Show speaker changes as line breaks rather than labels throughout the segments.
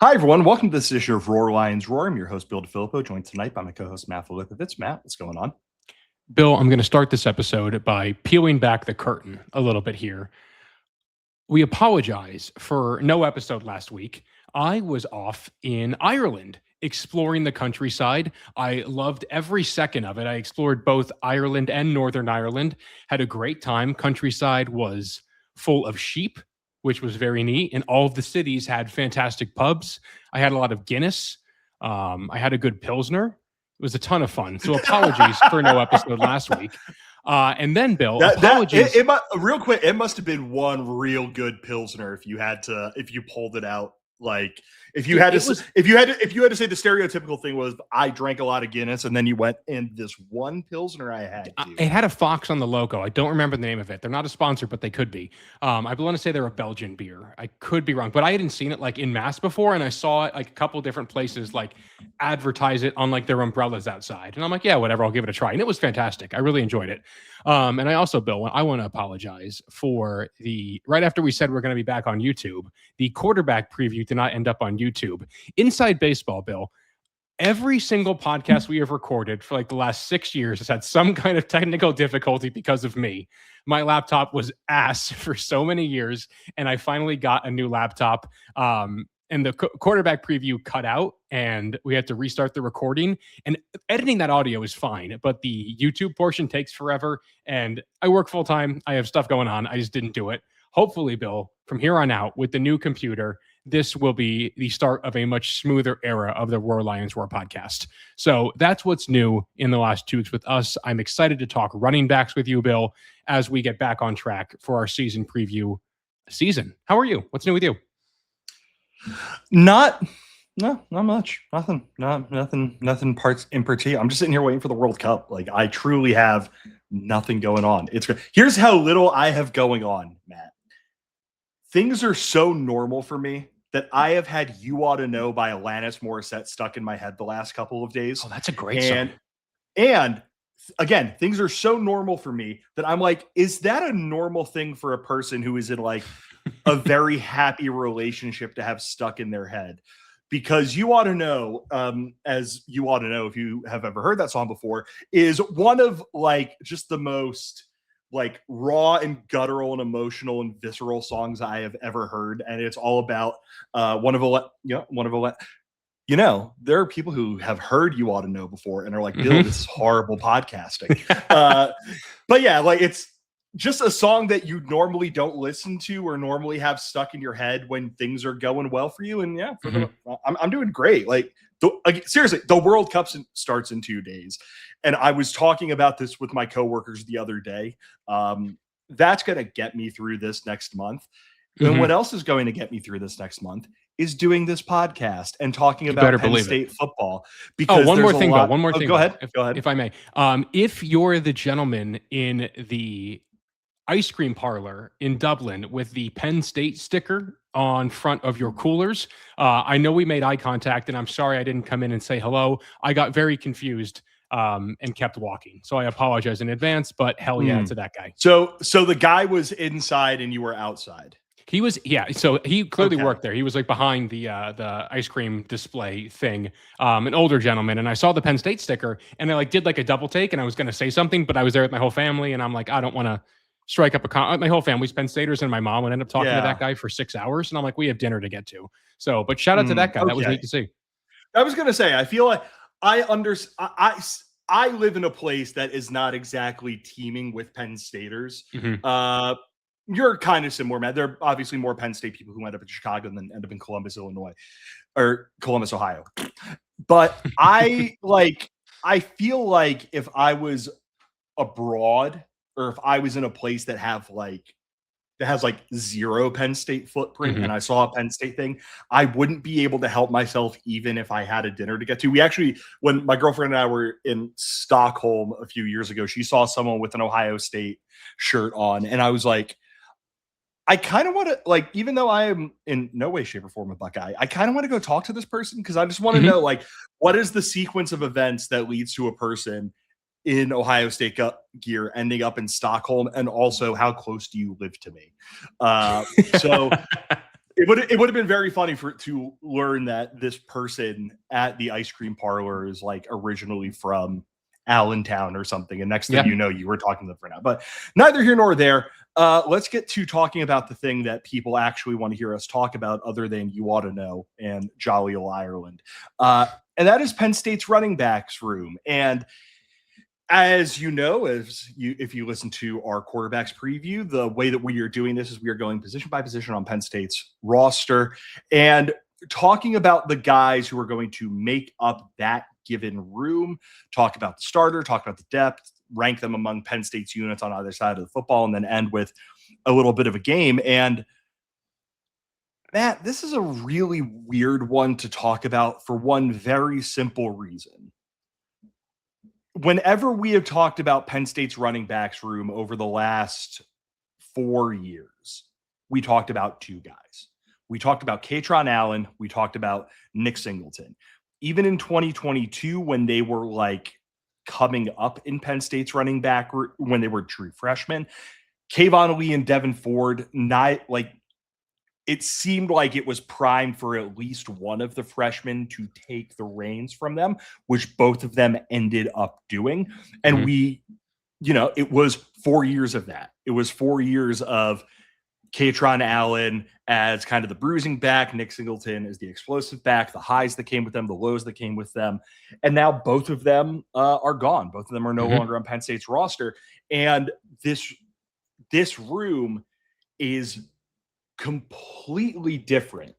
Hi, everyone. Welcome to this issue of Roar Lions Roar. I'm your host, Bill DeFilippo, joined tonight by my co-host, Matt Filipovitz. Matt, what's going on?
Bill, I'm going to start this episode by peeling back the curtain a little bit here. We apologize for no episode last week. I was off in Ireland exploring the countryside. I loved every second of it. I explored both Ireland and Northern Ireland, had a great time. Countryside was full of sheep, which was very neat. And all of the cities had fantastic pubs. I had a lot of Guinness. I had a good Pilsner. It was a ton of fun. So apologies for no episode last week. And then, Bill, apologies.
Real quick, it must have been one real good Pilsner if you pulled it out. Like if you had to say the stereotypical thing was I drank a lot of Guinness and then you went in this one Pilsner I had.
It had a fox on the logo. I don't remember the name of it. They're not a sponsor, but they could be. I want to say they're a Belgian beer. I could be wrong, but I hadn't seen it like in mass before, and I saw it like a couple different places like advertise it on like their umbrellas outside, and I'm like, yeah, whatever, I'll give it a try, and it was fantastic. I really enjoyed it. And I also, Bill, I want to apologize for right after we said we're going to be back on YouTube, the quarterback preview did not end up on YouTube. Inside Baseball, Bill, every single podcast we have recorded for like the last 6 years has had some kind of technical difficulty because of me. My laptop was ass for so many years, and I finally got a new laptop. And the quarterback preview cut out, and we had to restart the recording. And editing that audio is fine, but the YouTube portion takes forever. And I work full time. I have stuff going on. I just didn't do it. Hopefully, Bill, from here on out, with the new computer, this will be the start of a much smoother era of the Roar Lions Roar podcast. So that's what's new in the last 2 weeks with us. I'm excited to talk running backs with you, Bill, as we get back on track for our season preview season. How are you? What's new with you?
Not much. Nothing parts in particular. I'm just sitting here waiting for the World Cup. Like I truly have nothing going on. Here's how little I have going on, Matt. Things are so normal for me that I have had "You Ought to Know" by Alanis Morissette stuck in my head the last couple of days.
Oh, that's a great song.
And again, things are so normal for me that I'm like, is that a normal thing for a person who is in like a very happy relationship to have stuck in their head? Because "You Ought to Know," as you ought to know if you have ever heard that song before, is one of like just the most like raw and guttural and emotional and visceral songs I have ever heard. And it's all about there are people who have heard "You Ought to Know" before and are like, Bill, this is horrible podcasting. But yeah, like it's just a song that you normally don't listen to or normally have stuck in your head when things are going well for you. And yeah, I'm doing great. Like seriously, the World Cup starts in 2 days. And I was talking about this with my coworkers the other day. That's going to get me through this next month. And what else is going to get me through this next month is doing this podcast and talking about Penn State football. Because
one more thing.
Go ahead.
If I may. If you're the gentleman in the ice cream parlor in Dublin with the Penn State sticker on front of your coolers, I know we made eye contact, and I'm sorry I didn't come in and say hello. I got very confused and kept walking. So I apologize in advance, but hell yeah to that guy.
So the guy was inside and you were outside.
He was, yeah. So he clearly worked there. He was like behind the ice cream display thing, an older gentleman. And I saw the Penn State sticker, and I like did like a double take, and I was going to say something, but I was there with my whole family, and I'm like, I don't want to strike up my whole family's Penn Staters, and my mom would end up talking to that guy for 6 hours, and I'm like, we have dinner to get to. So, but shout out to that guy. That was neat to see.
I was going to say, I feel like I live in a place that is not exactly teeming with Penn Staters. You're kind of similar, Matt. There are obviously more Penn State people who end up in Chicago than end up in Columbus, Illinois, or Columbus, Ohio. But I feel like if I was abroad, or if I was in a place that has zero Penn State footprint, and I saw a Penn State thing, I wouldn't be able to help myself even if I had a dinner to get to. We actually, when my girlfriend and I were in Stockholm a few years ago, she saw someone with an Ohio State shirt on, and I was like, I kind of want to, like, even though I am in no way, shape, or form a Buckeye, I kind of want to go talk to this person because I just want to know, like, what is the sequence of events that leads to a person in Ohio State gear ending up in Stockholm, and also how close do you live to me? So it would have been very funny to learn that this person at the ice cream parlor is like originally from Allentown or something, and next thing you know, you were talking to them for now. But neither here nor there. Let's get to talking about the thing that people actually want to hear us talk about, other than You Ought to Know and Jolly Old Ireland, and that is Penn State's running backs room. And as you know, if you listen to our quarterbacks preview, the way that we are doing this is we are going position by position on Penn State's roster and talking about the guys who are going to make up that given room, talk about the starter, talk about the depth, rank them among Penn State's units on either side of the football, and then end with a little bit of a game. And Matt, this is a really weird one to talk about for one very simple reason. Whenever we have talked about Penn State's running backs room over the last 4 years, we talked about two guys. We talked about Katron Allen. We talked about Nick Singleton. Even in 2022, when they were like coming up in Penn State's running back, when they were true freshmen, Kayvon Lee and Devin Ford, it seemed like it was primed for at least one of the freshmen to take the reins from them, which both of them ended up doing. And it was 4 years of that. It was 4 years of Katron Allen as kind of the bruising back, Nick Singleton as the explosive back, the highs that came with them, the lows that came with them. And now both of them are gone. Both of them are no longer on Penn State's roster. And this room is completely different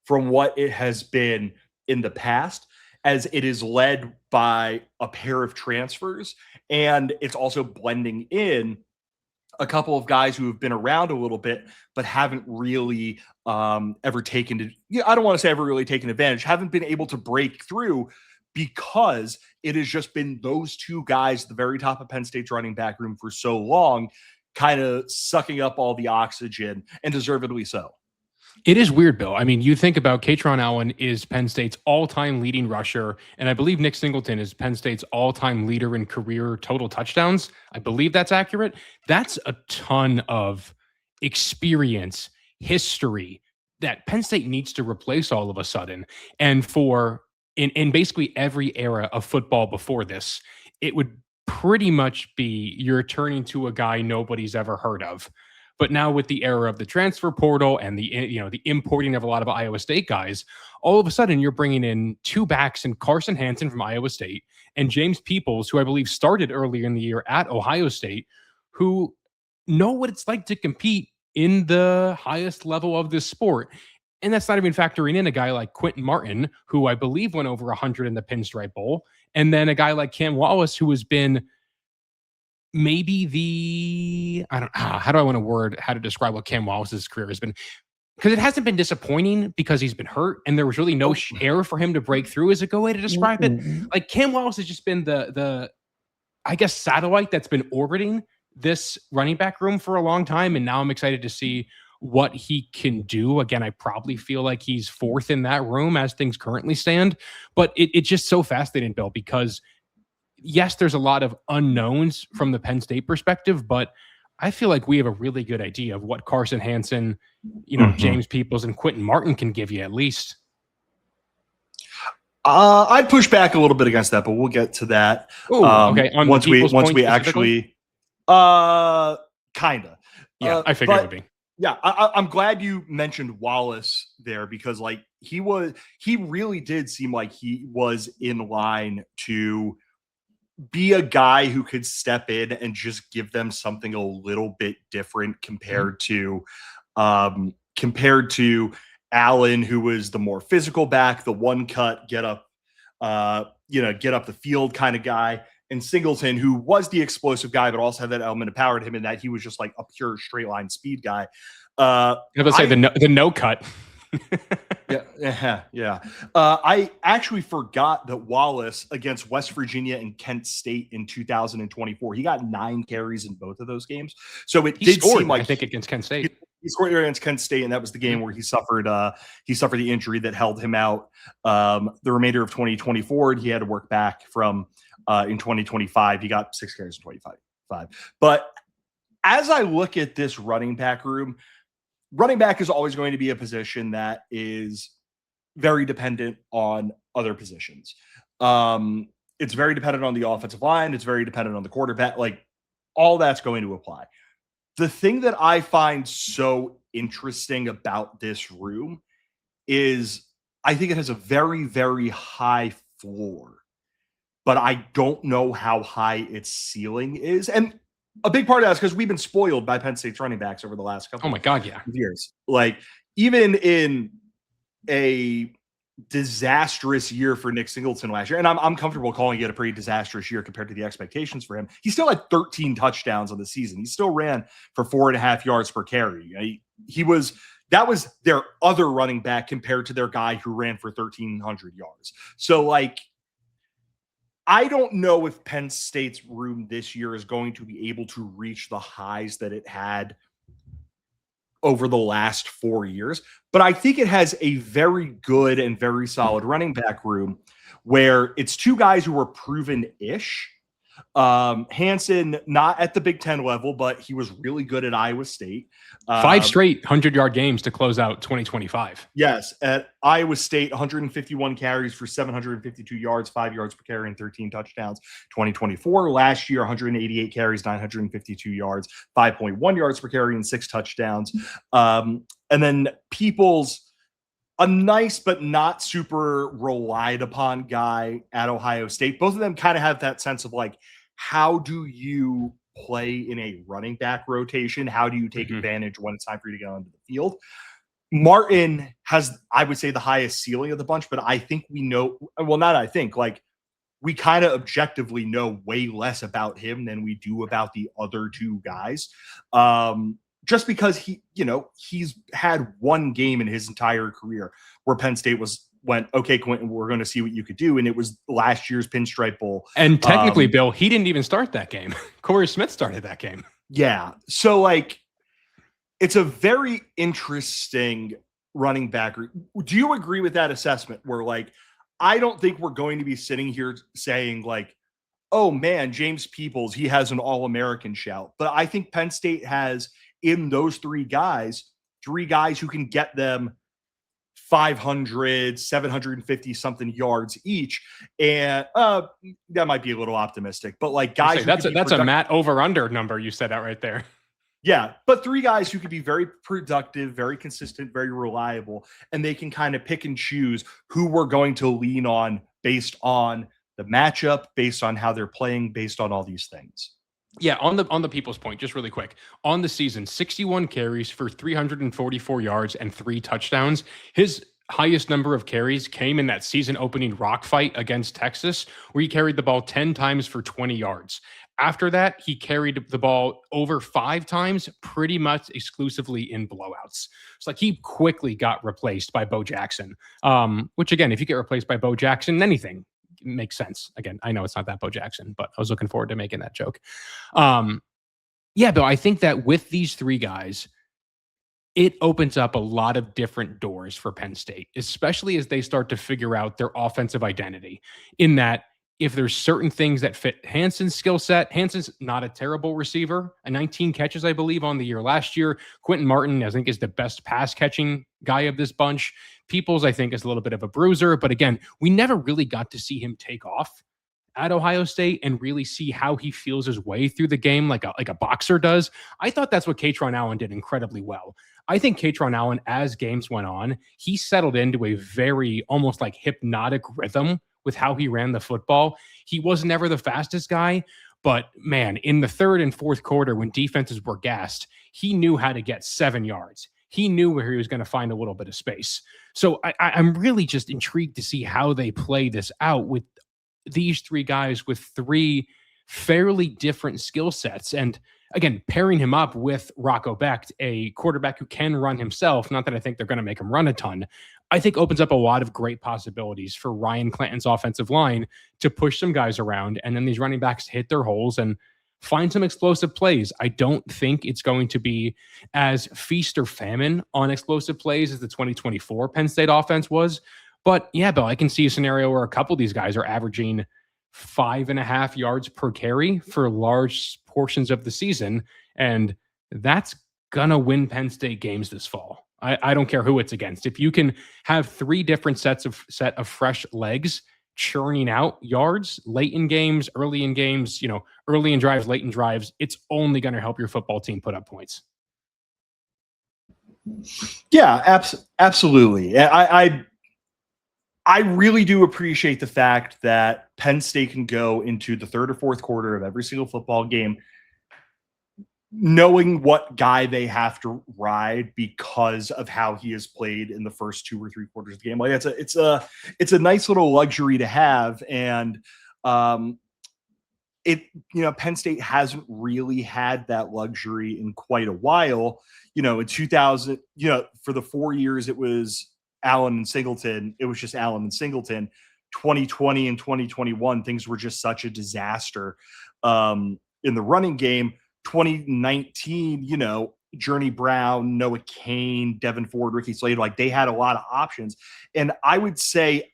from what it has been in the past, as it is led by a pair of transfers. And it's also blending in a couple of guys who have been around a little bit, but haven't really ever taken I don't want to say ever really taken advantage, haven't been able to break through, because it has just been those two guys at the very top of Penn State's running back room for so long, kind of sucking up all the oxygen, and deservedly so.
It is weird, Bill. I mean, you think about Katron Allen is Penn State's all-time leading rusher, and I believe Nick Singleton is Penn State's all-time leader in career total touchdowns. I believe that's accurate. That's a ton of experience, history that Penn State needs to replace all of a sudden. And in basically every era of football before this, it would pretty much be you're turning to a guy nobody's ever heard of. But now with the era of the transfer portal and the importing of a lot of Iowa State guys, all of a sudden you're bringing in two backs in Carson Hansen from Iowa State and James Peoples, who I believe started earlier in the year at Ohio State, who know what it's like to compete in the highest level of this sport. And that's not even factoring in a guy like Quentin Martin, who I believe went over 100 in the Pinstripe Bowl. And then a guy like Cam Wallace, who has been maybe how do I want how to describe what Cam Wallace's career has been? Because it hasn't been disappointing because he's been hurt and there was really no air for him to break through, is a good way to describe it. Like Cam Wallace has just been the I guess satellite that's been orbiting this running back room for a long time. And now I'm excited to see what he can do. Again, I probably feel like he's fourth in that room as things currently stand, but it's just so fascinating, Bill, because yes, there's a lot of unknowns from the Penn State perspective, but I feel like we have a really good idea of what Carson Hansen, James Peoples and Quentin Martin can give you at least.
I'd push back a little bit against that, but we'll get to that.
Okay.
Once we actually, kinda.
Yeah, I figured it would be.
Yeah, I'm glad you mentioned Wallace there, because he really did seem like he was in line to be a guy who could step in and just give them something a little bit different compared to Allen, who was the more physical back, the one cut, get up the field kind of guy, and Singleton, who was the explosive guy, but also had that element of power to him in that he was just like a pure straight line speed guy.
I was say the no cut.
Yeah. I actually forgot that Wallace against West Virginia and Kent State in 2024, he got 9 carries in both of those games. So it did seem like,
I think, against Kent State.
He scored against Kent State, and that was the game where he suffered the injury that held him out the remainder of 2024. And he had to work back from in 2025. He got 6 carries in 25. But as I look at this running back room, running back is always going to be a position that is very dependent on other positions. It's very dependent on the offensive line. It's very dependent on the quarterback. Like, all that's going to apply. The thing that I find so interesting about this room is I think it has a very, very high floor, but I don't know how high its ceiling is. And a big part of that is because we've been spoiled by Penn State's running backs over the last couple of years. Like, even in a disastrous year for Nick Singleton last year, and I'm comfortable calling it a pretty disastrous year compared to the expectations for him. He still had 13 touchdowns on the season. He still ran for 4.5 yards per carry. That was their other running back compared to their guy who ran for 1,300 yards. So, like, I don't know if Penn State's room this year is going to be able to reach the highs that it had over the last 4 years, but I think it has a very good and very solid running back room where it's two guys who are proven-ish. Hansen, not at the Big Ten level, but he was really good at Iowa State.
5 straight 100-yard games to close out 2025.
Yes, at Iowa State, 151 carries for 752 yards, 5 yards per carry, and 13 touchdowns. 2024, last year, 188 carries, 952 yards, 5.1 yards per carry, and 6 touchdowns. And then Peoples, a nice but not super relied upon guy at Ohio State. Both of them kind of have that sense of, like, how do you play in a running back rotation? How do you take advantage when it's time for you to go onto the field? Martin has, I would say, the highest ceiling of the bunch, but I think we know, well, not I think, like, we kind of objectively know way less about him than we do about the other two guys. Just because he's had one game in his entire career where Penn State went, okay, Quentin, we're going to see what you could do. And it was last year's Pinstripe Bowl.
And technically, Bill, he didn't even start that game. Corey Smith started that game.
Yeah. So, like, it's a very interesting running back. Do you agree with that assessment where, like, I don't think we're going to be sitting here saying, like, oh man, James Peoples, he has an All-American shout. But I think Penn State has, in those three guys who can get them 500, 750 something yards each. And that might be a little optimistic, but, like, guys,
that's a Matt over under number. You said that right there.
Yeah. But 3 guys who could be very productive, very consistent, very reliable, and they can kind of pick and choose who we're going to lean on based on the matchup, based on how they're playing, based on all these things.
Yeah, on the People's point, just really quick. On the season, 61 carries for 344 yards and 3 touchdowns. His highest number of carries came in that season opening rock fight against Texas, where he carried the ball 10 times for 20 yards. After that, he carried the ball over 5 times, pretty much exclusively in blowouts. It's like he quickly got replaced by Bo Jackson, which, again, if you get replaced by Bo Jackson, anything makes sense. Again, I know it's not that Bo Jackson, but I was looking forward to making that joke. Yeah, Bill, I think that with these 3 guys, it opens up a lot of different doors for Penn State, especially as they start to figure out their offensive identity, in that if there's certain things that fit Hansen's skill set. Hansen's not a terrible receiver, 19 catches, I believe, on the year last year. Quentin Martin, I think, is the best pass catching guy of this bunch. Peoples, I think, is a little bit of a bruiser, but again, we never really got to see him take off at Ohio State and really see how he feels his way through the game like a boxer does. I thought that's what Katron Allen did incredibly well. I think Katron Allen, as games went on, he settled into a very almost like hypnotic rhythm with how he ran the football. He was never the fastest guy, but man, in the 3rd and 4th quarter when defenses were gassed, he knew how to get 7 yards. He knew where he was going to find a little bit of space. So I'm really just intrigued to see how they play this out with these 3 guys with 3 fairly different skill sets. And again, pairing him up with Rocco Becht, a quarterback who can run himself, not that I think they're going to make him run a ton, I think opens up a lot of great possibilities for Ryan Clanton's offensive line to push some guys around and then these running backs hit their holes and find some explosive plays. I don't think it's going to be as feast or famine on explosive plays as the 2024 Penn State offense was. But yeah, Bill, I can see a scenario where a couple of these guys are averaging 5.5 yards per carry for large portions of the season. And that's gonna win Penn State games this fall. I don't care who it's against. If you can have 3 different set of fresh legs churning out yards late in games, early in games, early in drives, late in drives, it's only going to help your football team put up points.
Yeah, absolutely. I really do appreciate the fact that Penn State can go into the third or fourth quarter of every single football game knowing what guy they have to ride because of how he has played in the first 2 or 3 quarters of the game. Like it's a nice little luxury to have. And Penn State hasn't really had that luxury in quite a while. In 2000, for the 4 years it was Allen and Singleton, it was just Allen and Singleton. 2020 and 2021, things were just such a disaster in the running game. 2019, Journey Brown, Noah Kane, Devin Ford, Ricky Slater, like they had a lot of options. And I would say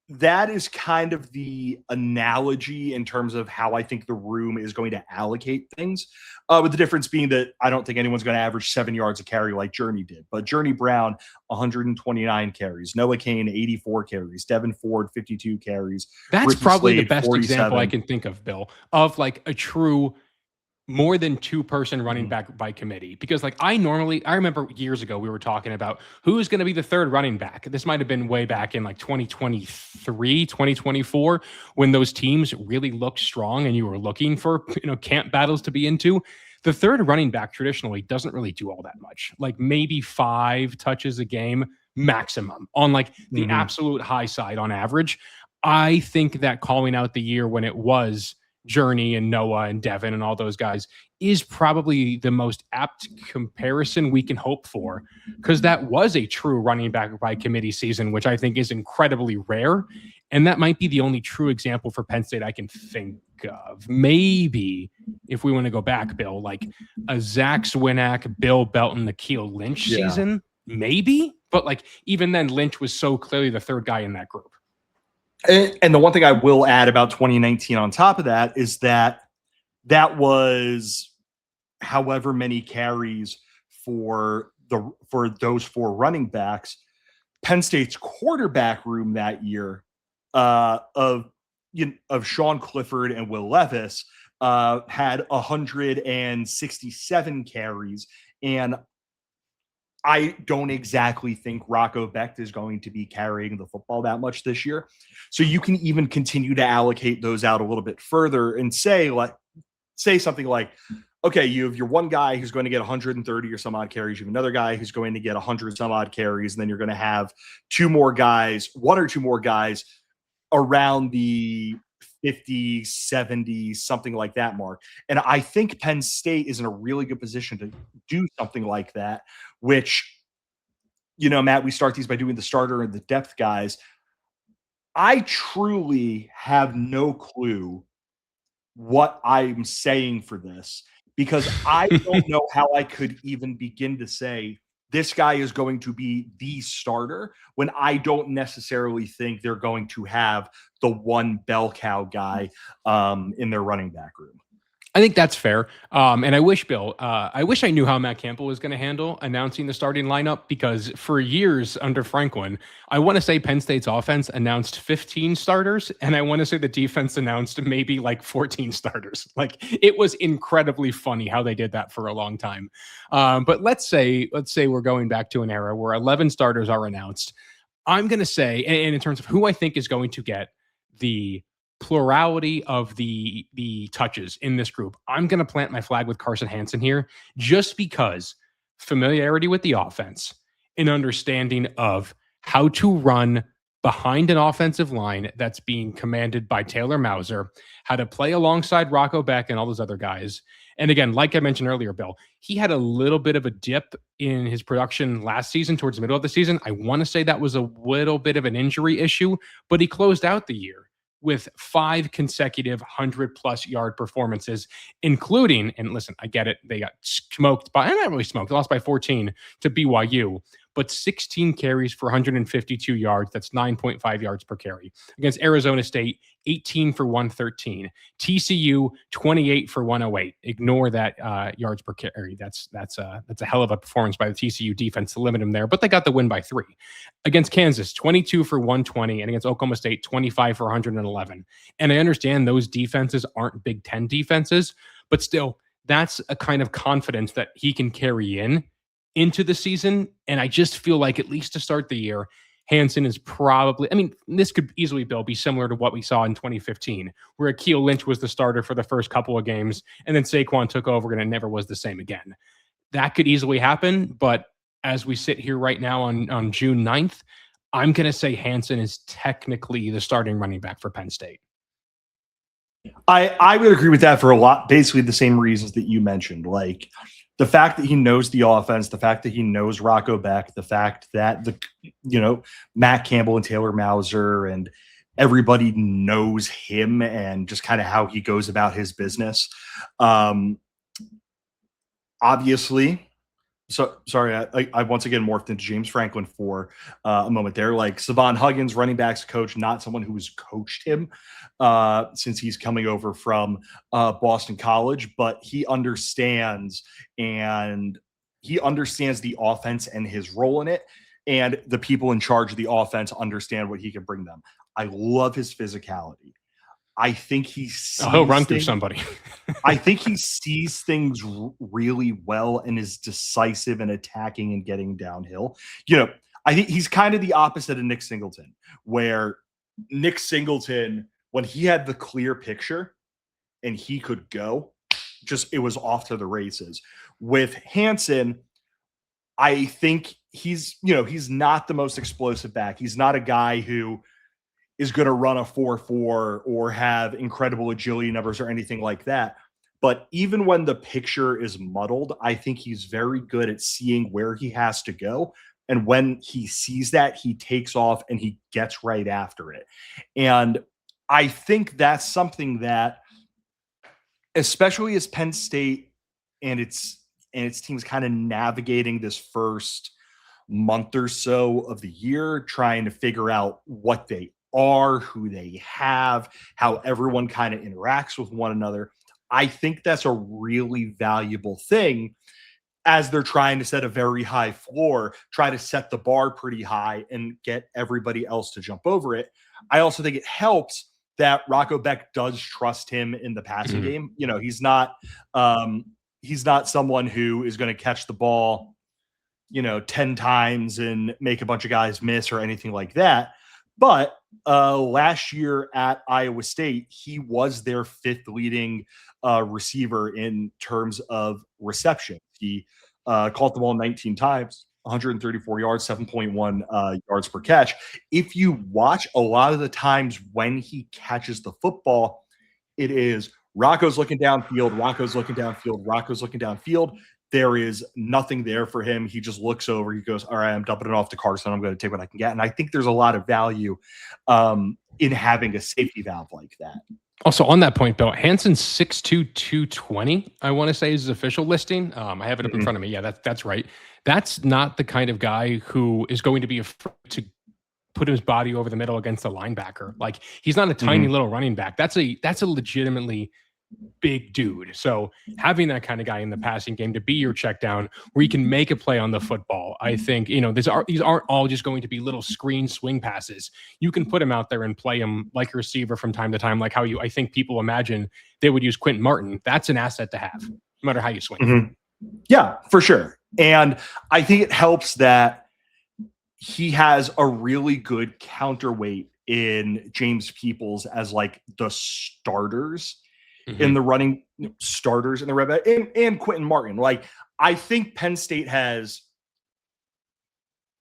that is kind of the analogy in terms of how I think the room is going to allocate things, with the difference being that I don't think anyone's going to average 7 yards a carry like Journey did. But Journey Brown, 129 carries. Noah Kane, 84 carries. Devin Ford, 52 carries.
That's
Ricky
probably
Slade,
the best
47.
example I can think of, Bill, of like a true more than 2-person running back by committee. Because I remember years ago, we were talking about who's going to be the third running back. This might've been way back in 2023, 2024, when those teams really looked strong and you were looking for, camp battles to be into. The third running back traditionally doesn't really do all that much, maybe 5 touches a game maximum on the absolute high side on average. I think that calling out the year when it was Journey and Noah and Devin and all those guys is probably the most apt comparison we can hope for, because that was a true running back by committee season, which I think is incredibly rare. And that might be the only true example for Penn State I can think of. Maybe if we want to go back, Bill, a Zach Swinack, Bill Belton, Nikhil Lynch season, maybe. But even then, Lynch was so clearly the third guy in that group.
And the one thing I will add about 2019 on top of that is that was however many carries for those 4 running backs. Penn State's quarterback room that year of Sean Clifford and Will Levis had 167 carries, and I don't exactly think Rocco Becht is going to be carrying the football that much this year. So you can even continue to allocate those out a little bit further and say something like, okay, you have your one guy who's going to get 130 or some odd carries. You have another guy who's going to get 100 some odd carries. And then you're going to have 1 or 2 more guys around the 50, 70, something like that mark. And I think Penn State is in a really good position to do something like that, which, Matt, we start these by doing the starter and the depth guys. I truly have no clue what I'm saying for this, because I don't know how I could even begin to say this guy is going to be the starter when I don't necessarily think they're going to have the one bell cow guy in their running back room.
I think that's fair. And I wish, Bill, I knew how Matt Campbell was going to handle announcing the starting lineup, because for years under Franklin, I want to say Penn State's offense announced 15 starters, and I want to say the defense announced maybe 14 starters. It was incredibly funny how they did that for a long time. But let's say we're going back to an era where 11 starters are announced. I'm going to say, and in terms of who I think is going to get the plurality of the touches in this group, I'm going to plant my flag with Carson Hansen here, just because familiarity with the offense, an understanding of how to run behind an offensive line that's being commanded by Taylor Mauser, how to play alongside Rocco Becht and all those other guys. And again, like I mentioned earlier, Bill, he had a little bit of a dip in his production last season towards the middle of the season. I want to say that was a little bit of an injury issue, but he closed out the year with 5 consecutive 100+ yard performances, including, and listen, I get it, they got smoked by, not really smoked, they lost by 14 to BYU, but 16 carries for 152 yards. That's 9.5 yards per carry. Against Arizona State, 18 for 113. TCU, 28 for 108. Ignore that yards per carry. That's a hell of a performance by the TCU defense to limit them there, but they got the win by 3. Against Kansas, 22 for 120, and against Oklahoma State, 25 for 111. And I understand those defenses aren't Big Ten defenses, but still, that's a kind of confidence that he can carry into the season. And I just feel like, at least to start the year, Hansen is probably, I mean, this could easily, Bill, be similar to what we saw in 2015, where Akeel Lynch was the starter for the first couple of games, and then Saquon took over and it never was the same again. That could easily happen, but as we sit here right now on June 9th, I'm going to say Hansen is technically the starting running back for Penn State.
I would agree with that for a lot, basically the same reasons that you mentioned. Like the fact that he knows the offense, the fact that he knows Rocco Beck, the fact that Matt Campbell and Taylor Mauser and everybody knows him and just kind of how he goes about his business. Obviously, so sorry, I once again morphed into James Franklin for a moment there. Like Savon Huggins, running backs coach, not someone who's coached him since he's coming over from Boston College, but he understands the offense and his role in it, and the people in charge of the offense understand what he can bring them. I love his physicality. I think he'll
run through somebody.
I think he sees things really well and is decisive in attacking and getting downhill. I think he's kind of the opposite of Nick Singleton, where Nick Singleton, when he had the clear picture and he could go, it was off to the races. With Hansen, I think he's not the most explosive back. He's not a guy who is going to run a 4.4 or have incredible agility numbers or anything like that. But even when the picture is muddled, I think he's very good at seeing where he has to go. And when he sees that, he takes off and he gets right after it. And I think that's something that, especially as Penn State and its teams kind of navigating this first month or so of the year, trying to figure out what they are, who they have, how everyone kind of interacts with one another. I think that's a really valuable thing as they're trying to set a very high floor, try to set the bar pretty high and get everybody else to jump over it. I also think it helps that Rocco Beck does trust him in the passing game. He's not someone who is going to catch the ball, 10 times and make a bunch of guys miss or anything like that. But last year at Iowa State, he was their 5th leading receiver in terms of reception. He caught the ball 19 times, 134 yards, 7.1 yards per catch. If you watch a lot of the times when he catches the football, it is Rocco's looking downfield, Rocco's looking downfield, Rocco's looking downfield. There is nothing there for him. He just looks over. He goes, all right, I'm dumping it off to Carson. I'm going to take what I can get. And I think there's a lot of value in having a safety valve like that.
Also, on that point, Bill, Hansen's 6'2", 220, I want to say is his official listing. I have it up in front of me. Yeah, that's right. That's not the kind of guy who is going to be afraid to put his body over the middle against a linebacker. Like, he's not a tiny little running back. That's a legitimately big dude. So having that kind of guy in the passing game to be your check down where you can make a play on the football, I think, these aren't all just going to be little screen swing passes. You can put him out there and play him like a receiver from time to time, like how I think people imagine they would use Quentin Martin. That's an asset to have, no matter how you swing.
Yeah, for sure. And I think it helps that he has a really good counterweight in James Peoples as like the starters in the running, starters in the red back, and Quentin Martin. Like, I think Penn State has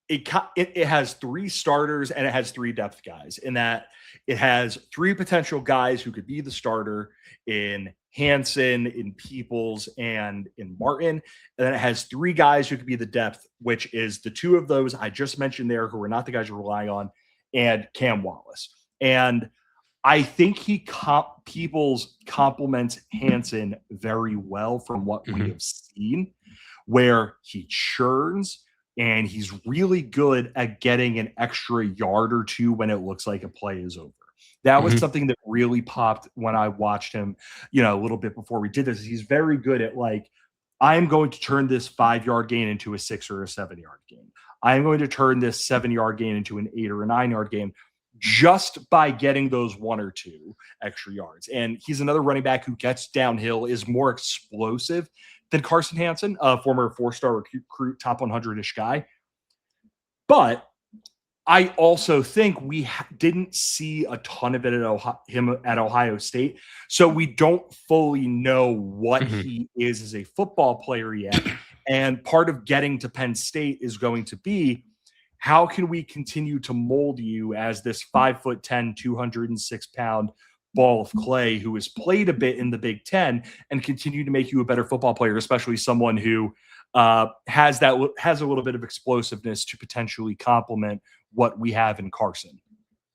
it has 3 starters and it has 3 depth guys, in that it has 3 potential guys who could be the starter in Hansen, in Peoples, and in Martin. And then it has 3 guys who could be the depth, which is the 2 of those I just mentioned there, who are not the guys you're relying on, and Cam Wallace. And I think Peoples complements Hansen very well from what we have seen, where he churns and he's really good at getting an extra yard or two when it looks like a play is over. That was something that really popped when I watched him, a little bit before we did this. He's very good at like, I'm going to turn this 5-yard gain into a 6 or a 7-yard gain. I'm going to turn this 7-yard gain into an 8 or a 9-yard gain just by getting those 1 or 2 extra yards. And he's another running back who gets downhill, is more explosive than Carson Hansen, a former 4-star recruit, top 100-ish guy. But I also think we didn't see a ton of it at him at Ohio State. So we don't fully know what he is as a football player yet. And part of getting to Penn State is going to be, how can we continue to mold you as this 5'10", 206-pound ball of clay who has played a bit in the Big Ten and continue to make you a better football player, especially someone who has a little bit of explosiveness to potentially complement what we have in Carson.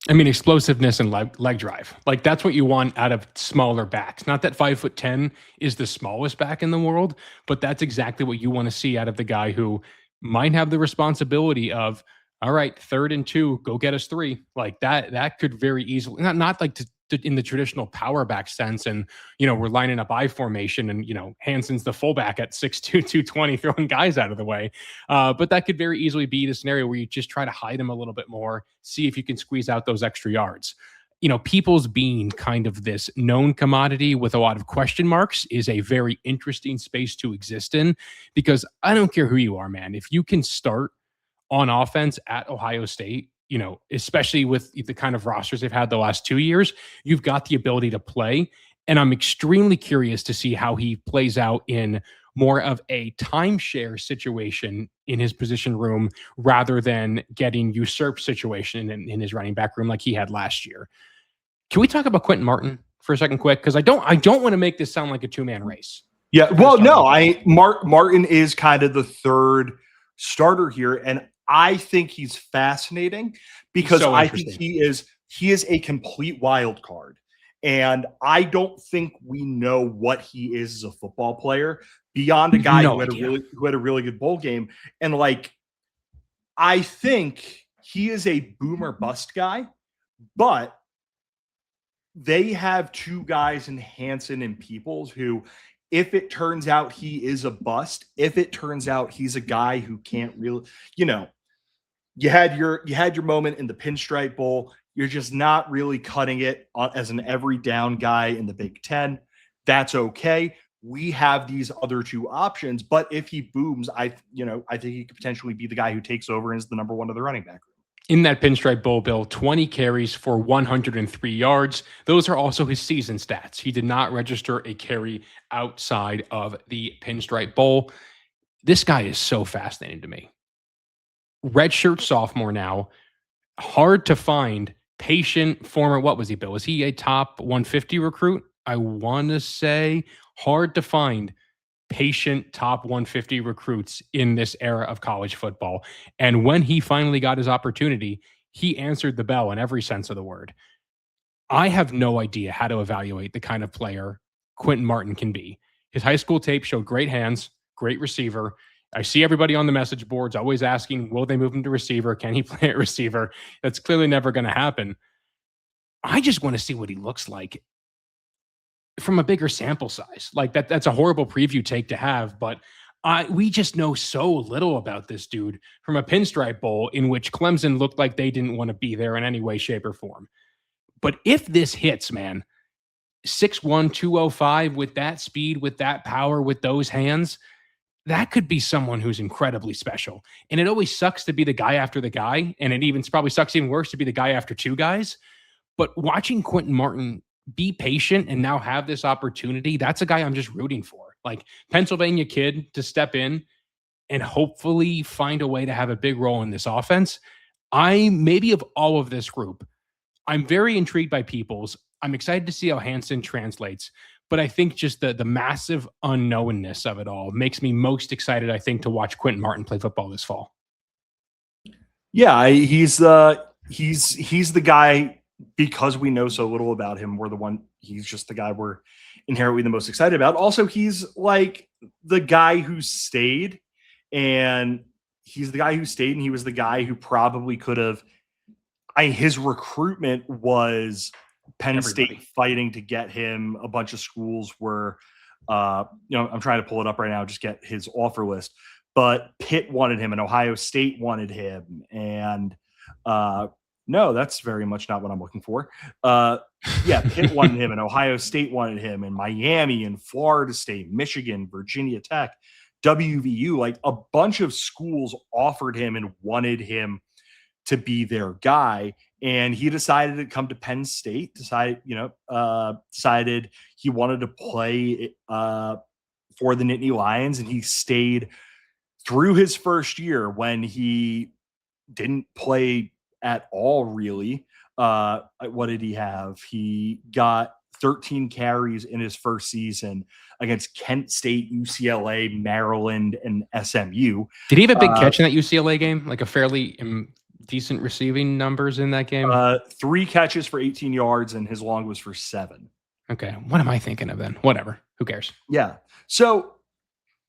I mean, explosiveness and leg drive. Like, that's what you want out of smaller backs. Not that 5'10" is the smallest back in the world, but that's exactly what you want to see out of the guy who might have the responsibility of, all right, 3rd and 2, go get us 3. Like that could very easily, not like in the traditional power back sense. And, we're lining up I formation and, Hansen's the fullback at 6'2", 220, throwing guys out of the way. But that could very easily be the scenario where you just try to hide him a little bit more, see if you can squeeze out those extra yards. Peoples being kind of this known commodity with a lot of question marks is a very interesting space to exist in, because I don't care who you are, man. If you can start on offense at Ohio State, especially with the kind of rosters they've had the last 2 years, you've got the ability to play. And I'm extremely curious to see how he plays out in more of a timeshare situation in his position room rather than getting usurped situation in his running back room like he had last year. Can we talk about Quentin Martin for a second quick? Because I don't want to make this sound like a 2-man race.
Yeah, well, no, Martin is kind of the third starter here, and I think he's fascinating because I think he is a complete wild card. And I don't think we know what he is as a football player beyond a guy who had a really good bowl game. And I think he is a boomer bust guy, but they have 2 guys in Hansen and Peoples who, if it turns out he is a bust, if it turns out he's a guy who can't really, you had your moment in the Pinstripe Bowl. You're just not really cutting it as an every down guy in the Big Ten. That's okay. We have these other 2 options, but if he booms, I think he could potentially be the guy who takes over and is the number 1 of the running back room.
In that Pinstripe Bowl, Bill, 20 carries for 103 yards. Those are also his season stats. He did not register a carry outside of the Pinstripe Bowl. This guy is so fascinating to me. Redshirt sophomore now, hard to find, patient former, what was he, Bill? Was he a top 150 recruit? I want to say hard to find patient top 150 recruits in this era of college football. And when he finally got his opportunity, he answered the bell in every sense of the word. I have no idea how to evaluate the kind of player Quentin Martin can be. His high school tape showed great hands, great receiver. I see everybody on the message boards always asking, will they move him to receiver? Can he play at receiver? That's clearly never going to happen. I just want to see what he looks like from a bigger sample size. Like that's a horrible preview take to have, but we just know so little about this dude from a Pinstripe Bowl in which Clemson looked like they didn't want to be there in any way, shape, or form. But if this hits, man, 6'1", 205 with that speed, with that power, with those hands, that could be someone who's incredibly special. And it always sucks to be the guy after the guy. And it probably sucks even worse to be the guy after 2 guys. But watching Quentin Martin be patient and now have this opportunity, that's a guy I'm just rooting for. Like, Pennsylvania kid to step in and hopefully find a way to have a big role in this offense. Maybe of all of this group, I'm very intrigued by Peoples. I'm excited to see how Hansen translates. But I think just the massive unknownness of it all makes me most excited, I think, to watch Quentin Martin play football this fall.
Yeah, he's the guy, because we know so little about him. He's just the guy we're inherently the most excited about. Also, he's like the guy who stayed and he's the guy who stayed, and he was the guy who probably could have. His recruitment was Penn State fighting to get him. A bunch of schools were, I'm trying to pull it up right now, just get his offer list. But Pitt wanted him, and Ohio State wanted him, and no, that's very much not what I'm looking for. Pitt wanted him, and Ohio State wanted him, and Miami, and Florida State, Michigan, Virginia Tech, WVU, like a bunch of schools offered him and wanted him to be their guy. And he decided to come to Penn State, decided he wanted to play for the Nittany Lions, and he stayed through his first year when he didn't play at all, really. What did he have? He got 13 carries in his first season against Kent State, UCLA, Maryland, and SMU.
Did he have a big catch in that UCLA game? Like a fairly decent receiving numbers in that game?
3 catches for 18 yards, and his long was for 7.
Okay. What am I thinking of then? Whatever. Who cares?
Yeah. So,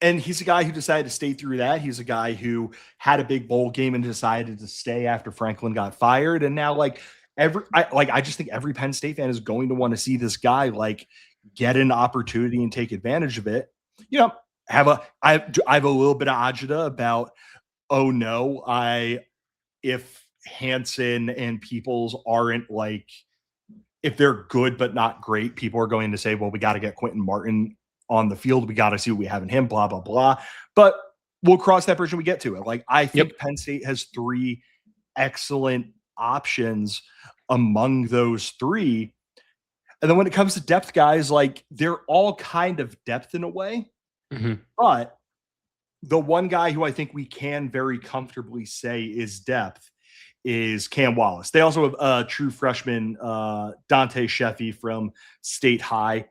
and he's a guy who decided to stay through that. He's a guy who had a big bowl game and decided to stay after Franklin got fired. And now, I just think every Penn State fan is going to want to see this guy get an opportunity and take advantage of it. I have a little bit of agita about, oh no, if Hansen and Peoples aren't if they're good but not great, people are going to say, well, we got to get Quentin Martin on the field. We got to see what we have in him, blah, blah, blah. But we'll cross that bridge when we get to it. I think Penn State has 3 excellent options among those 3. And then when it comes to depth guys, they're all kind of depth in a way. Mm-hmm. But the one guy who I think we can very comfortably say is depth is Cam Wallace. They also have a true freshman, Dante Sheffy from State High.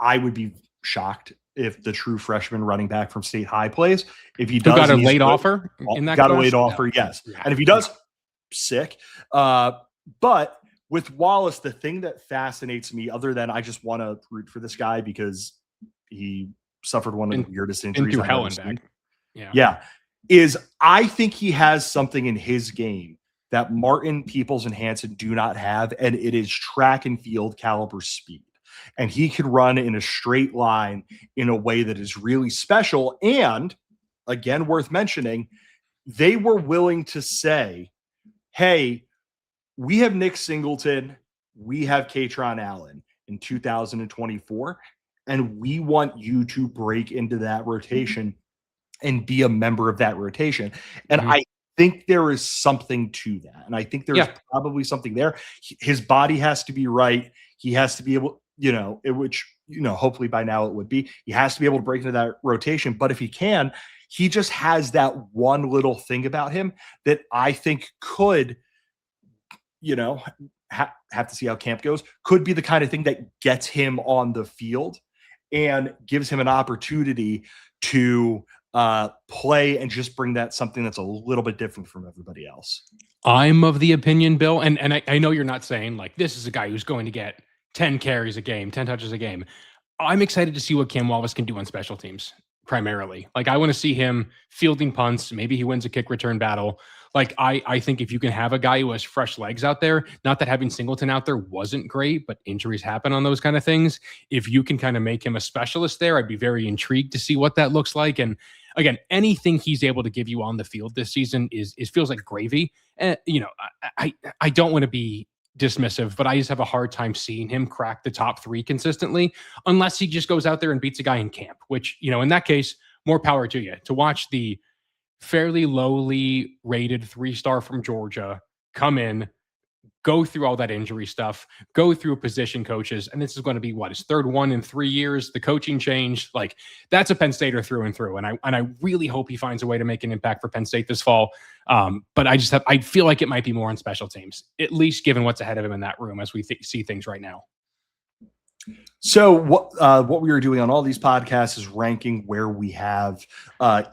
I would be shocked if the true freshman running back from State High plays. If he does,
got a late offer in that
got a late offer, yes. Yeah. And if he does, sick. But with Wallace, the thing that fascinates me, other than I just want to root for this guy because he suffered one of the weirdest injuries
into hell and back.
Yeah, is I think he has something in his game that Martin, Peoples, and Hansen do not have, and it is track and field caliber speed. And he can run in a straight line in a way that is really special. And again, worth mentioning, they were willing to say, hey, we have Nick Singleton, we have Katron Allen in 2024, and we want you to break into that rotation and be a member of that rotation. And I think there is something to that. And I think there's probably something there. His body has to be right. He has to be able, hopefully by now it would be, he has to be able to break into that rotation. But if he can, he just has that one little thing about him that I think could, have to see how camp goes, could be the kind of thing that gets him on the field and gives him an opportunity to play and just bring that something that's a little bit different from everybody else.
I'm of the opinion, Bill, and I know you're not saying this is a guy who's going to get 10 carries a game, 10 touches a game. I'm excited to see what Cam Wallace can do on special teams, primarily. I want to see him fielding punts. Maybe he wins a kick return battle. I think if you can have a guy who has fresh legs out there, not that having Singleton out there wasn't great, but injuries happen on those kind of things. If you can kind of make him a specialist there, I'd be very intrigued to see what that looks like. And again, anything he's able to give you on the field this season feels like gravy. And, I don't want to be dismissive, but I just have a hard time seeing him crack the top 3 consistently unless he just goes out there and beats a guy in camp, which, in that case, more power to you. To watch the fairly lowly rated 3-star from Georgia come in, go through all that injury stuff, go through position coaches, and this is going to be his 3rd one in 3 years. The coaching changed. That's a Penn Stater through and through. And I really hope he finds a way to make an impact for Penn State this fall. But I feel like it might be more on special teams, at least given what's ahead of him in that room as we see things right now.
So what we are doing on all these podcasts is ranking where we have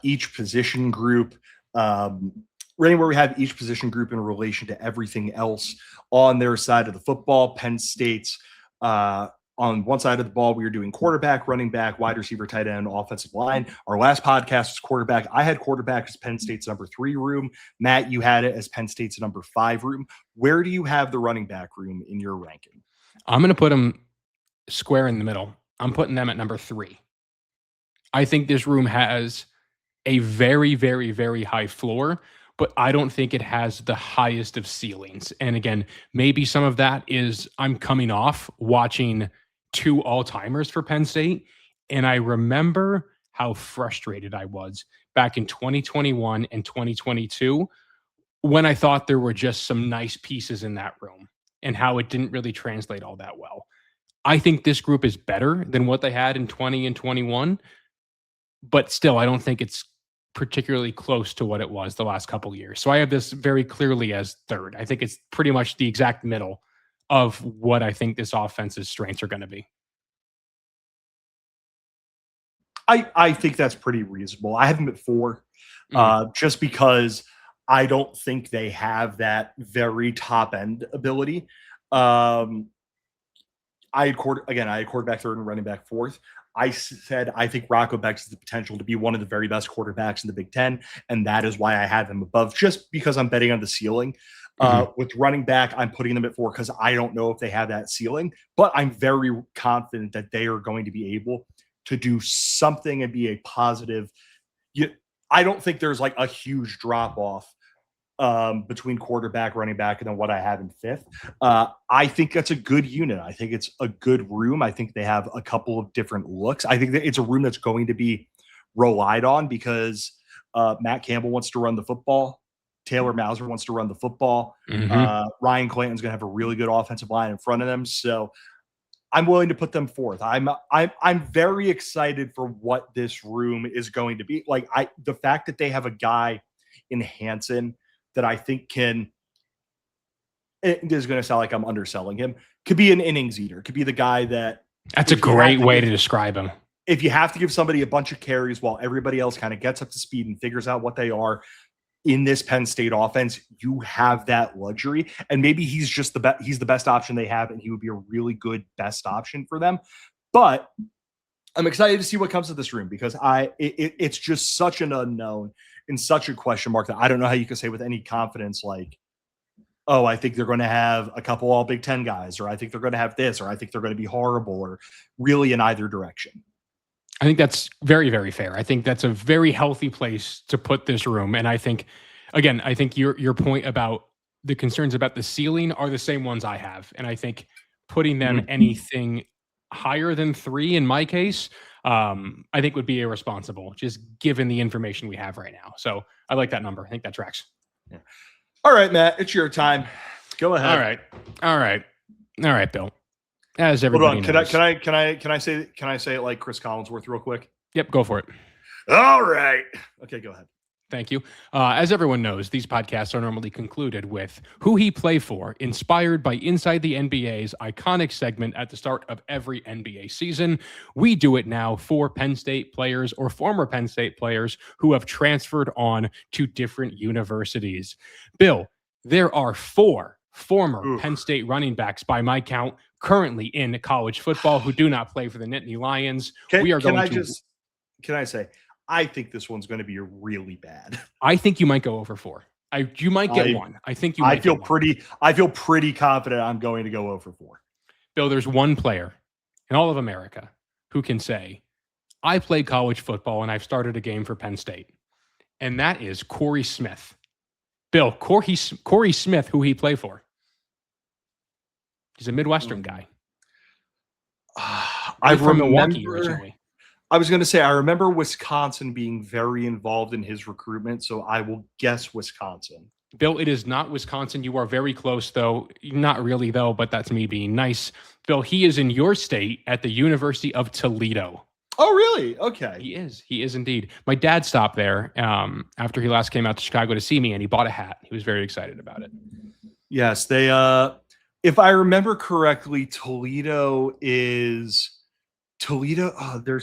each position group, rating where we have each position group in relation to everything else on their side of the football. Penn State's on one side of the ball, we were doing quarterback, running back, wide receiver, tight end, offensive line. Our last podcast was quarterback. I had quarterback as Penn State's number 3 room. Matt, you had it as Penn State's number 5 room. Where do you have the running back room in your ranking?
I'm going to put them square in the middle. I'm putting them at number 3. I think this room has a very, very, very high floor, but I don't think it has the highest of ceilings. And again, maybe some of that is I'm coming off watching 2 all-timers for Penn State, and I remember how frustrated I was back in 2021 and 2022 when I thought there were just some nice pieces in that room and how it didn't really translate all that well. I think this group is better than what they had in 20 and 21, but still, I don't think it's particularly close to what it was the last couple of years. So I have this very clearly as 3rd. I think it's pretty much the exact middle of what I think this offense's strengths are going to be.
I think that's pretty reasonable. I have them at 4, just because I don't think they have that very top end ability. I had quarterback 3rd and running back 4th. I said I think Rocco Bex has the potential to be one of the very best quarterbacks in the Big Ten, and that is why I have them above, just because I'm betting on the ceiling. With running back, I'm putting them at 4 because I don't know if they have that ceiling, but I'm very confident that they are going to be able to do something and be a positive. I don't think there's like a huge drop off between quarterback, running back, and then what I have in 5th. I think that's a good unit. I think it's a good room. I think they have a couple of different looks. I think that it's a room that's going to be relied on because Matt Campbell wants to run the football. Taylor Mauser wants to run the football. Ryan Clanton's going to have a really good offensive line in front of them. So I'm willing to put them 4th. I'm very excited for what this room is going to be. Like the fact that they have a guy in Hansen that I think can, it is going to sound like I'm underselling him, could be an innings eater, could be the guy that.
That's a great way to describe him.
If you have to give somebody a bunch of carries while everybody else kind of gets up to speed and figures out what they are in this Penn State offense, you have that luxury. And maybe he's just he's the best option they have, and he would be a really good best option for them. But I'm excited to see what comes to this room because it's just such an unknown and such a question mark that I don't know how you can say with any confidence, like, oh, I think they're going to have a couple all Big Ten guys, or I think they're going to have this, or I think they're going to be horrible, or really in either direction.
I think that's very, very fair. I think that's a very healthy place to put this room. And I think, again, I think your point about the concerns about the ceiling are the same ones I have. And I think putting them anything higher than 3 in my case, I think would be irresponsible, just given the information we have right now. So I like that number. I think that tracks.
Yeah. All right, Matt, it's your time. Go ahead.
All right, Bill. As everybody knows.
Can I say it like Chris Collinsworth real quick?
Yep, go for it.
All right. Okay, go ahead.
Thank you. As everyone knows, these podcasts are normally concluded with Who He Play For, inspired by Inside the NBA's iconic segment at the start of every NBA season. We do it now for Penn State players or former Penn State players who have transferred on to different universities. Bill, there are 4 former Penn State running backs, by my count, currently in college football who do not play for the Nittany Lions.
Can I say, I think this one's going to be really bad.
I think you might go over 4. You might get 1. I think you might.
I feel pretty confident I'm going to go over 4.
Bill, there's one player in all of America who can say, I played college football and I've started a game for Penn State. And that is Corey Smith. Bill, Corey Smith, who he play for? He's a Midwestern guy.
I'm
from Milwaukee originally.
I was going to say, I remember Wisconsin being very involved in his recruitment, so I will guess Wisconsin.
Bill, it is not Wisconsin. You are very close, though. Not really, though, but that's me being nice. Bill, he is in your state at the University of Toledo.
Oh, really? Okay.
He is. He is indeed. My dad stopped there after he last came out to Chicago to see me, and he bought a hat. He was very excited about it.
Yes, they if I remember correctly, Toledo, there's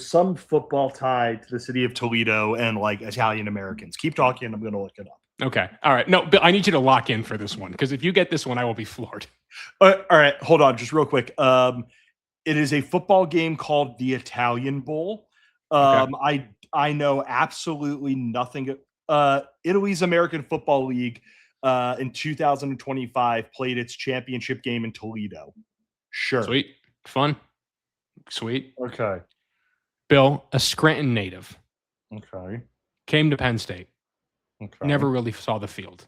some football tied to the city of Toledo and like Italian Americans. Keep talking. I'm going to look it up.
Okay. All right. No, Bill, I need you to lock in for this one because if you get this one, I will be floored.
All right. Hold on just real quick. It is a football game called the Italian Bowl. I know absolutely nothing. Italy's American Football League in 2025 played its championship game in Toledo. Sure.
Sweet. Fun. Sweet.
Okay.
Bill, a Scranton native.
Okay.
Came to Penn State.
Okay.
Never really saw the field.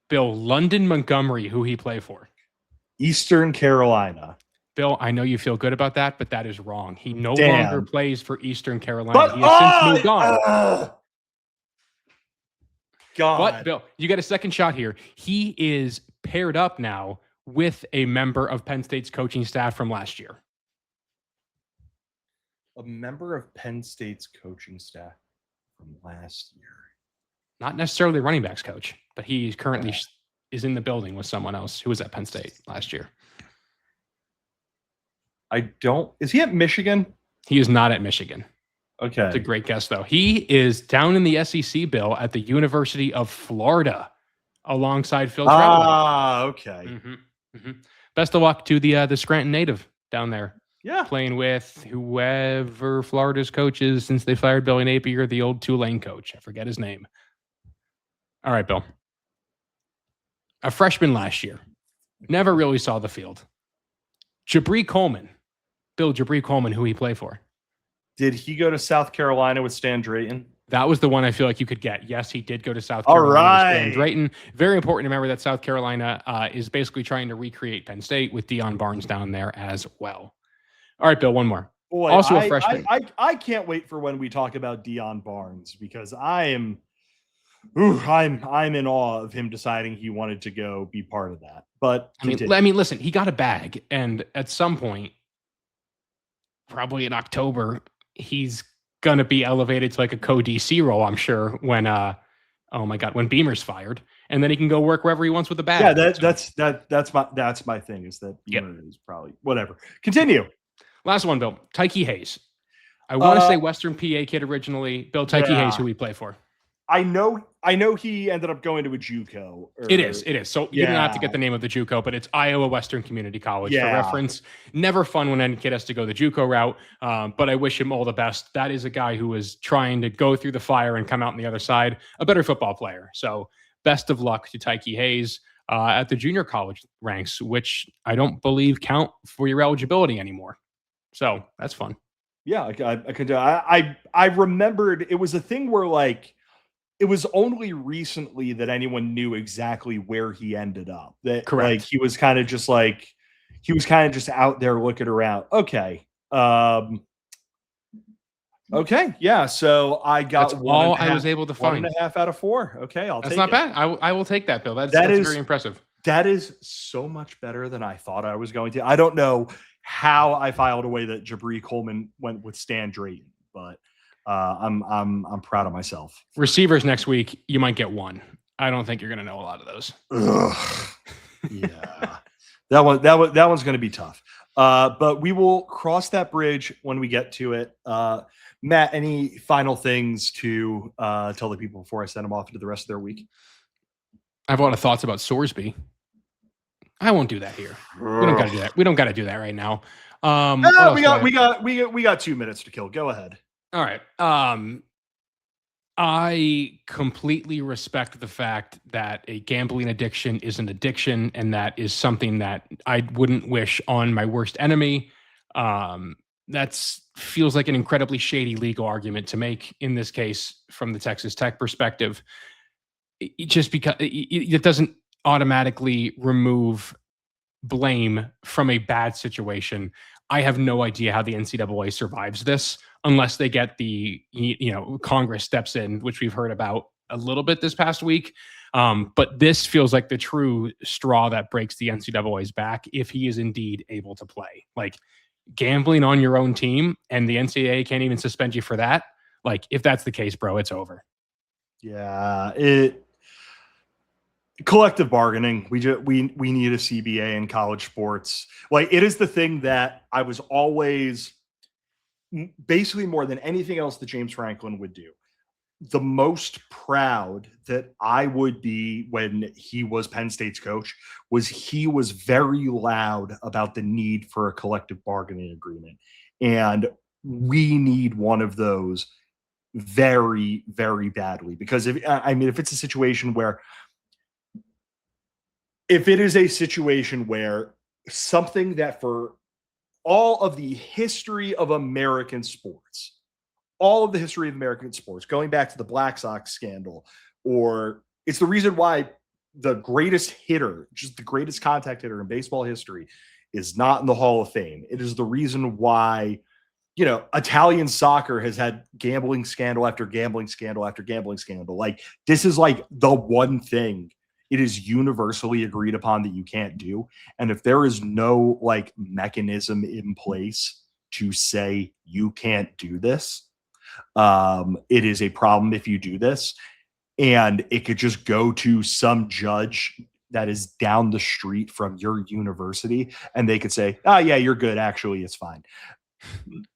Bill, London Montgomery, who he play for?
Eastern Carolina.
Bill, I know you feel good about that, but that is wrong. He no longer plays for Eastern Carolina.
But,
he has since moved on.
God.
But, Bill, you get a second shot here. He is paired up now with a member of Penn State's coaching staff from last year.
A member of Penn State's coaching staff from last year.
Not necessarily the running backs coach, but he currently is in the building with someone else who was at Penn State last year.
Is he at Michigan?
He is not at Michigan.
Okay.
It's a great guess, though. He is down in the SEC, Bill, at the University of Florida alongside Phil Trautman.
Okay.
Best of luck to the Scranton native down there.
Yeah.
Playing with whoever Florida's coach is since they fired Billy Napier, the old Tulane coach. I forget his name. All right, Bill. A freshman last year. Never really saw the field. Jabri Coleman. Bill, Jabri Coleman, who he played for.
Did he go to South Carolina with Stan Drayton?
That was the one I feel like you could get. Yes, he did go to South Carolina with Stan Drayton. Very important to remember that South Carolina is basically trying to recreate Penn State with Deion Barnes down there as well. All right, Bill, one more.
Boy,
also a freshman.
I can't wait for when we talk about Deion Barnes because I'm in awe of him deciding he wanted to go be part of that. But
I mean, listen, he got a bag, and at some point, probably in October, he's gonna be elevated to like a co-DC role, I'm sure, when when Beamer's fired, and then he can go work wherever he wants with the bag.
Yeah, that's my thing is that Beamer is probably whatever. Continue.
Last one, Bill. Tyke Hayes. I want to say Western PA kid originally. Bill Tyke Hayes, who we play for.
I know he ended up going to a JUCO.
It is. So you don't have to get the name of the JUCO, but it's Iowa Western Community College for reference. Never fun when any kid has to go the JUCO route, but I wish him all the best. That is a guy who is trying to go through the fire and come out on the other side, a better football player. So best of luck to Tyke Hayes at the junior college ranks, which I don't believe count for your eligibility anymore. So that's fun.
Yeah, I could. I remembered it was a thing where like it was only recently that anyone knew exactly where he ended up. That
correct.
Like he was kind of just out there looking around. Okay. Okay. Yeah. So I got
that's all I was able to find.
1.5 out of 4. Okay.
That's not bad. I will take that, Bill. That's very impressive.
That is so much better than I thought I was going to. I don't know how I filed away that Jabri Coleman went with Stan Drayton, but I'm proud of myself.
Receivers next week, you might get one. I don't think you're going to know a lot of those.
Yeah, that one's going to be tough. But we will cross that bridge when we get to it. Matt, any final things to tell the people before I send them off into the rest of their week?
I have a lot of thoughts about Sorsby. I won't do that here. We don't got to do that. We don't got to do that right now.
We got 2 minutes to kill. Go ahead.
All right. I completely respect the fact that a gambling addiction is an addiction, and that is something that I wouldn't wish on my worst enemy. That feels like an incredibly shady legal argument to make in this case from the Texas Tech perspective. Just because it doesn't automatically remove blame from a bad situation. I have no idea how the NCAA survives this unless they get the, Congress steps in, which we've heard about a little bit this past week. But this feels like the true straw that breaks the NCAA's back if he is indeed able to play. Like gambling on your own team and the NCAA can't even suspend you for that. Like if that's the case, bro, it's over.
Yeah, collective bargaining. We need a CBA in college sports. Like it is the thing that I was always basically more than anything else that James Franklin would do. the most proud that I would be when he was Penn State's coach was he was very loud about the need for a collective bargaining agreement. And we need one of those very, very badly. Because if it's a situation where, if it is a situation where something that for all of the history of American sports, going back to the Black Sox scandal, or it's the reason why the greatest hitter, just the greatest contact hitter in baseball history, is not in the Hall of Fame. It is the reason why, Italian soccer has had gambling scandal after gambling scandal after gambling scandal. Like, this is like the one thing it is universally agreed upon that you can't do. And if there is no like mechanism in place to say you can't do this, it is a problem if you do this. And it could just go to some judge that is down the street from your university, and they could say, "Oh yeah, you're good. Actually, it's fine."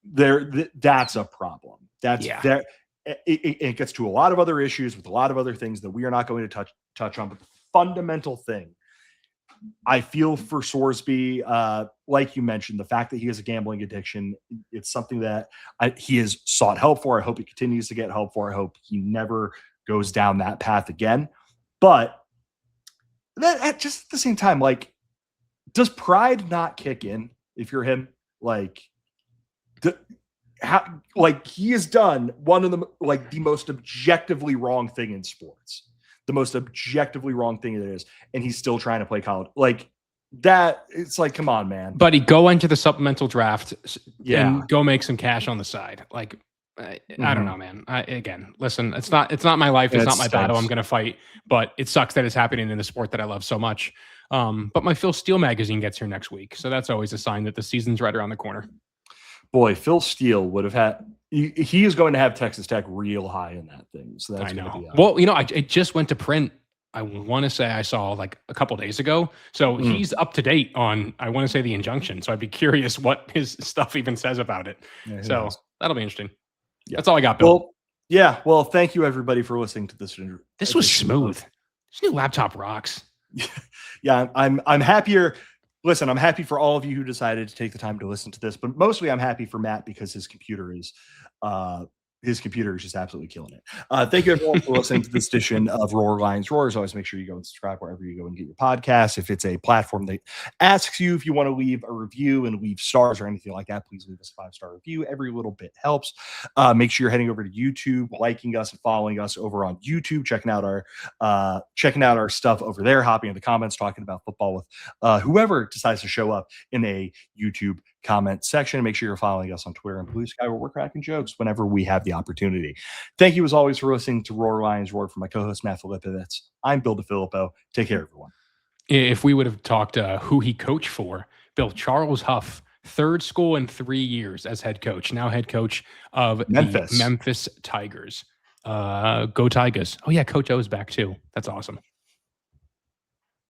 That's a problem. It gets to a lot of other issues with a lot of other things that we are not going to touch on. But the fundamental thing, I feel for Sorsby, like you mentioned, the fact that he has a gambling addiction, it's something that he has sought help for. I hope he continues to get help for. I hope he never goes down that path again. But that just at the same time, like, does pride not kick in if you're him? Like, he has done one of the most objectively wrong thing in sports. The most objectively wrong thing it is, and he's still trying to play college. Like that, it's like, come on, man.
Buddy, go into the supplemental draft and go make some cash on the side. Like, I don't know, man. Again, listen, it's not my life. It's not my battle I'm going to fight, but it sucks that it's happening in a sport that I love so much. But my Phil Steele magazine gets here next week, so that's always a sign that the season's right around the corner.
Boy, Phil Steele would have had. He is going to have Texas Tech real high in that thing. So that's going to be.
Well, it just went to print. I want to say I saw like a couple days ago. So he's up to date on, I want to say, the injunction. So I'd be curious what his stuff even says about it. Yeah, so that'll be interesting. Yeah. That's all I got, Bill.
Well, thank you everybody for listening to this.
This was smooth. This new laptop rocks.
Yeah, I'm happier. Listen, I'm happy for all of you who decided to take the time to listen to this, but mostly I'm happy for Matt because his computer is just absolutely killing it. Thank you everyone for listening to this edition of Roar Lions Roar. As always, make sure you go and subscribe wherever you go and get your podcasts. If it's a platform that asks you if you want to leave a review and leave stars or anything like that, please leave us a 5-star review. Every little bit helps. Make sure you're heading over to YouTube, liking us and following us over on YouTube, checking out our stuff over there, hopping in the comments, talking about football with whoever decides to show up in a YouTube comment section. Make sure you're following us on Twitter and Blue Sky, where we're cracking jokes whenever we have the opportunity. Thank you as always for listening to Roar Lions Roar. For my co-host Matt Filipovitz, I'm Bill DeFilippo. Take care, everyone.
If we would have talked who he coached for, Bill, Charles Huff, third school in 3 years as head coach, now head coach of the Memphis Tigers. Go Tigers. Oh yeah, Coach O's back too. That's awesome.